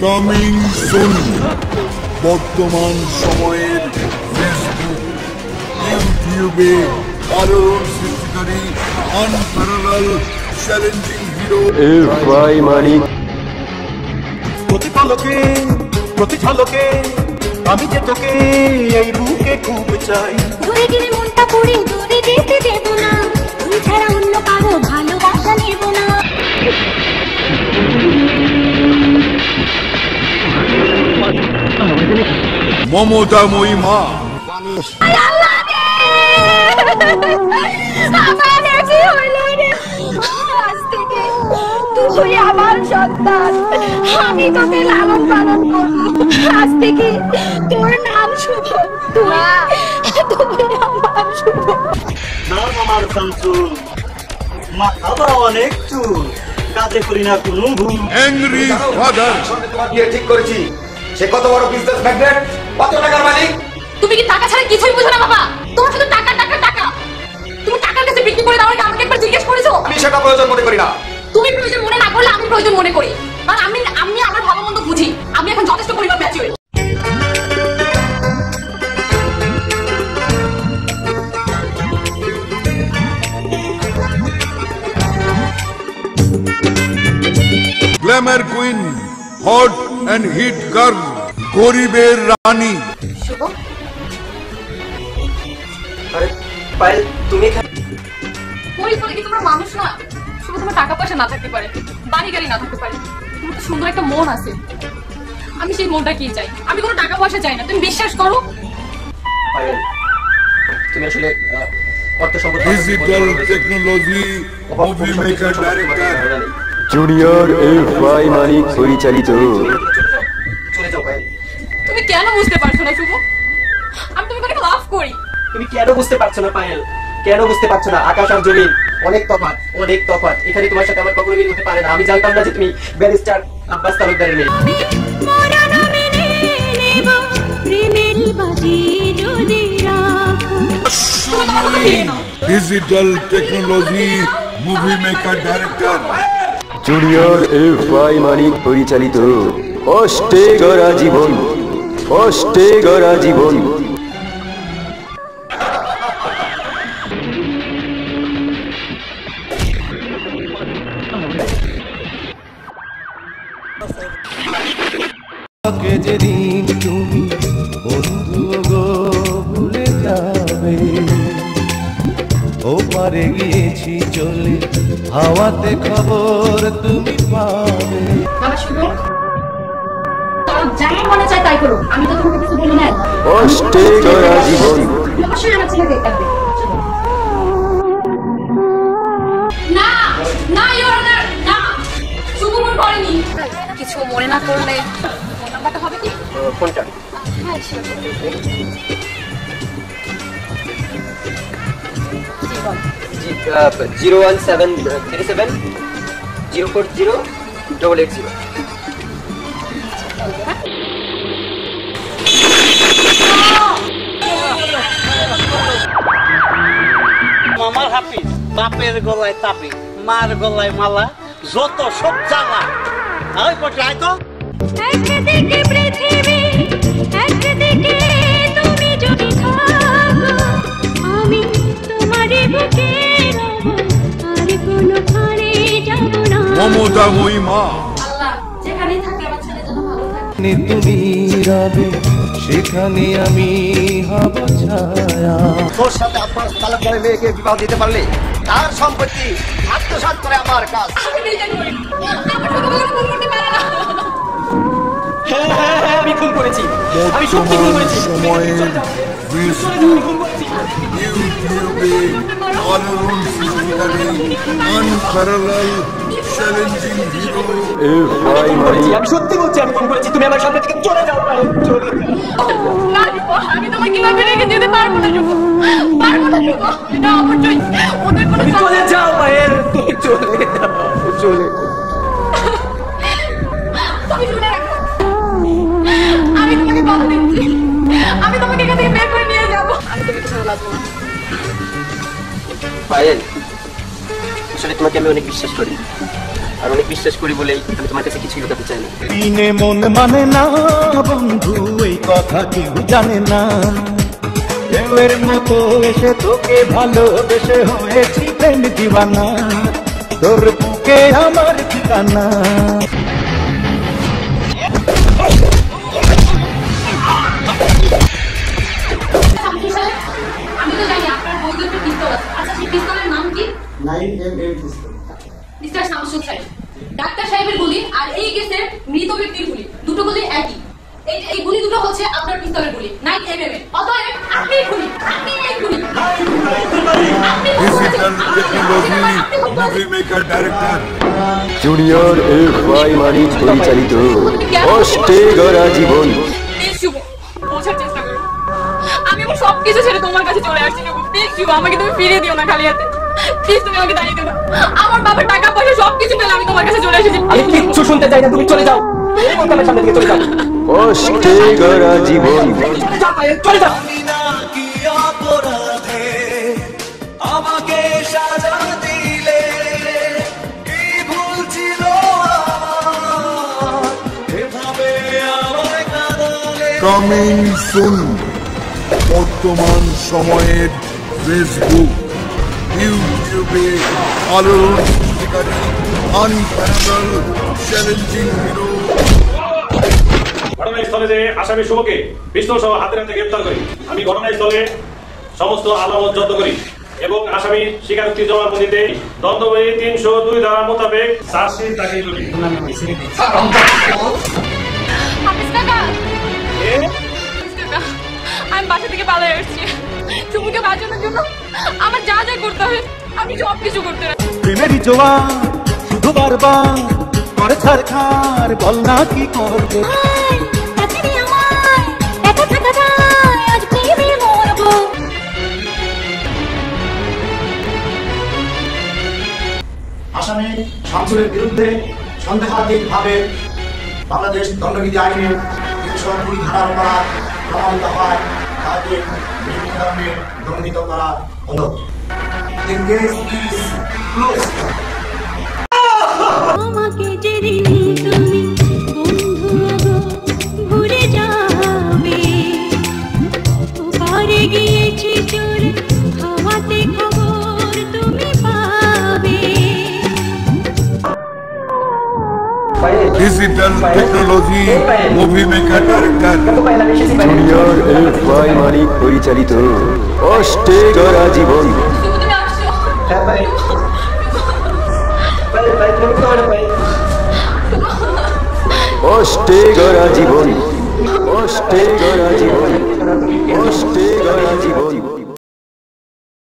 Coming soon. বর্তমান সময়ের Facebook, ইউটিউবে আলোড়ন সৃষ্টিকারী আনপ্যারালাল চ্যালেঞ্জিং হিরো এফআই মানিক। প্রতি ঝলকে আমি যে তোকে এই বুকে খুব চাই। দূরে গেলে মনটা পড়ে দূরে যেতে দেব না, তুই ছাড়া অন্য কারো ভালোবাসা নেব না। মমতাময়ী মা। তুই আমার সন্তান, আমি তোকে লালন পালন করবো। আজ থেকে তোর নাম শুভ, তুই আমার শুভ। নাম আমার শামসুল, মাথা অনেক চুল, কাজে করি না কোনো ভুল। Angry father. তোমার বিয়ে ঠিক করেছি, সে কত বড় বিজনেস ম্যাগনেট, কত টাকার মালিক। তুমি কি টাকা ছাড়া কিছুই বুঝো না বাবা? তোমার শুধু টাকা টাকা টাকা। তুমি টাকার কাছে বিক্রি করে দাও, আমাকে একবার জিজ্ঞেস করেছো? আমি সেটা প্রয়োজন মনে করি না। তুমি প্রয়োজন মনে না করলে আমি প্রয়োজন মনে করি, কারণ আমি আমার ভালো মন্দ বুঝি। আমি এখন যথেষ্ট পরিমাণ mature. Glamour queen, hot and hit girl, গরিবের রানী। শুভ, আরে পায়েল, তুমি এখানে? গরিব বলে কি তোমরা মানুষ না? শুভ, তোমার টাকা পয়সা না থাকতে পারে, বাড়ি গাড়ি না থাকতে পারে, তোমার তো সুন্দর একটা মন আছে। আমি সেই মনটা কি চাই? আমি কোনো টাকা পয়সা চাই না, তুমি বিশ্বাস করো। পায়েল, তুমি আসলে অর্থ সম্পদ, digital technology, movie maker, director. Junior FI Manik পরিচালিত। চলে যাও পায়েল। তুমি কেন বুঝতে পারছো না শুভ? আমি তোমাকে অনেক লাভ করি। তুমি কেন বুঝতে পারছো না পায়েল? কেন বুঝতে পারছো না? আকাশ আর জমিন, অনেক তফাৎ, অনেক তফাৎ। এখানে তোমার সাথে আমার কখনো মিল হতে পারে না। আমি জানতাম না যে তুমি ব্যারিস্টার আব্বাস তালুকদারের মেয়ে। Digital technology, movie maker, director. Junior FI Manik পরিচালিত অষ্টে গড়া জীবন, অষ্টে গড়া জীবন। যেদিন তুমি বন্ধু গো ভুলে যাবে, ও পারে গিয়েছি চলে, হাওয়াতে খবর তুমি পাবে। বাবা শুভ, তোমার যাই মনে চায় তাই করো, আমি তো তোমাকে কিছু বলি না। অষ্টে গড়া জীবন। অবশ্যই আমার ছেলেকে দেখবে। না না ইওর অনার, না, শুভ মন করেনি। কিছু মনে না করলে ফোন নাম্বারটা হবে কি? কোনটা? হ্যাঁ, sure. জি, বল। 01737 040 880। মামার হাফিজ, বাপের গলায় তাবি, মার গলায় মালা, যত সব জ্বালা। ওই পটাই তো একদিকে পৃথিবী, একদিকে তুমি যদি থাকো, আমি তোমারই বুকে রব, আর কোনো ঘরে যাব না। মমতাময়ী মা। আল্লাহ যেখানেই থাকে আমার ছেলে যেন ভালো থাকে। তুমি রবে, সেখানে আমি হব ছায়া। তোর সাথে আব্বাস তালুকদারের মেয়েকে বিবাহ দিতে পারলে তার সম্পত্তি আত্মসাৎ করে আমার কাজ। আমি রিজেক্ট করি। আমার শুভ কোনো ভুল করতে পারে না। হ্যাঁ হ্যাঁ হ্যাঁ, আমি খুন করেছি, আমি সত্যি খুন করেছি। সময়ের আমি খুন করেছি। ইউটিউবে আলোড়ন সৃষ্টিকারী আনপ্যারালাল চ্যালেঞ্জিং হিরো এফআই মানিক। আমি সত্যি বলছি, আমি খুন করেছি। তুমি আমার সামনে থেকে চলে যাও পায়েল, চলে যাও। না শুভ, আমি তোমাকে কিভাবে রেখে যেতে পারবো না শুভ, পারবো না শুভ। এটা আমার চয়েস, ওদের কোনো তুমি চলে যাও পায়েল, তুমি চলে যাও, চলে যাও। তুমি শুনে রাখো, আমি তোমাকে কথা দিচ্ছি, আমি তোমাকে এখান থেকে বের করে নিয়ে যাবো। আমি তোমাকে ছাড়া লাগবো না। পায়েল, আসলে তোমাকে আমি অনেক বিশ্বাস করি। আর অনেক বিশ্বাস করি বলেই আমি তোমার কাছে কিছু লুকাতে চাই না। বিনে মন মানে না বন্ধু, এই কথা কেউ জানে না। ঢেউয়ের মতো এসে তোকে ভালোবেসে হয়েছি প্রেম দিওয়ানা, তোর বুকে আমার ঠিকানা। আমি তো জানি আপনার বন্ধু একটা পিস্তল আছে। আচ্ছা, সেই পিস্তলের নাম কি? 9mm পিস্তল। মিস্টার শামসুল সাহেব, ডাক্তার সাহেবের গুলি আর এই কেসের মৃত ব্যক্তির গুলি, দুটো গুলি একই। এই গুলি দুটো হচ্ছে আপনার পিস্তলের গুলি 9mm। অতএব আপনি গুলি, আপনি এই গুলি। Digital technology movie maker director junior FI Manik পরিচালিত কষ্টে গড়া জীবন। প্লিজ শুভ, বোঝার চেষ্টা করো। আমি আমার সবকিছু ছেড়ে তোমার কাছে চলে আসছি। প্লিজ শুভ, আমাকে তুমি ফিরিয়ে দিও না খালি হাতে। প্লিজ তুমি আমাকে দাঁড়িয়ে দিও। আমার বাবার টাকা পয়সা সবকিছু পেলে আমি তোমার কাছে চলে এসেছি। আমি কিচ্ছু শুনতে চাই না, তুমি চলে যাও। এই মুহূর্তে আমার সামনে থেকে চলে যাও। কষ্টে গড়া জীবন। চলে যাও পায়েল, চলে যাও। আমাকে সাজা দিলে কি ভুল ছিল এভাবে আমায় কাঁদালে। Coming soon. বর্তমান সময়ের ফেসবুক, ইউটিউবে আলোড়ন সৃষ্টিকারী আনপ্যারালাল চ্যালেঞ্জিং হিরো। ঘটনাস্থলে যে আসামি শুভকে পিস্তল সহ হাতে নাতে গ্রেপ্তার করি। আমি ঘটনাস্থলে সমস্ত আলামত জব্দ করি এবং আসামি স্বীকারোক্তি জবানবন্দিতে দণ্ডবিধি 302 ধারা মোতাবেক চার্জশিট দাখিল করি। হাফিজ কাকা, আমি বাসা থেকে পালিয়ে আসছি। শুভকে বাঁচানোর জন্য আমার যা যা করতে হবে আমি সব কিছু করতে রাজি। প্রেমেরই জোয়ার শুধু বারবার করে ছাড়খার, বল না কি করবে। আসামি শামসুলের বিরুদ্ধে সন্দেহাতীতভাবে বাংলাদেশ দণ্ডবিধি আইনের 320 ধারার অপরাধ প্রমাণিত হয়, তাকে বিভিন্ন ধরনে দণ্ডিত করা হলো। The case is closed. আমাকে যেদিন তুমি বন্ধু গো ভুলে যাবে, ওপারে গিয়েছি চোর হাওয়াতে খবর তুমি পাবে। Digital technology movie maker director junior FI Manik পরিচালিত কষ্টে গড়া জীবন। শুভ, তুমি আসছো? হ্যাঁ পায়েল, পায়েল, পায়েল, তুমি কোথাও না পায়েল। কষ্টে গড়া জীবন, কষ্টে গড়া জীবন।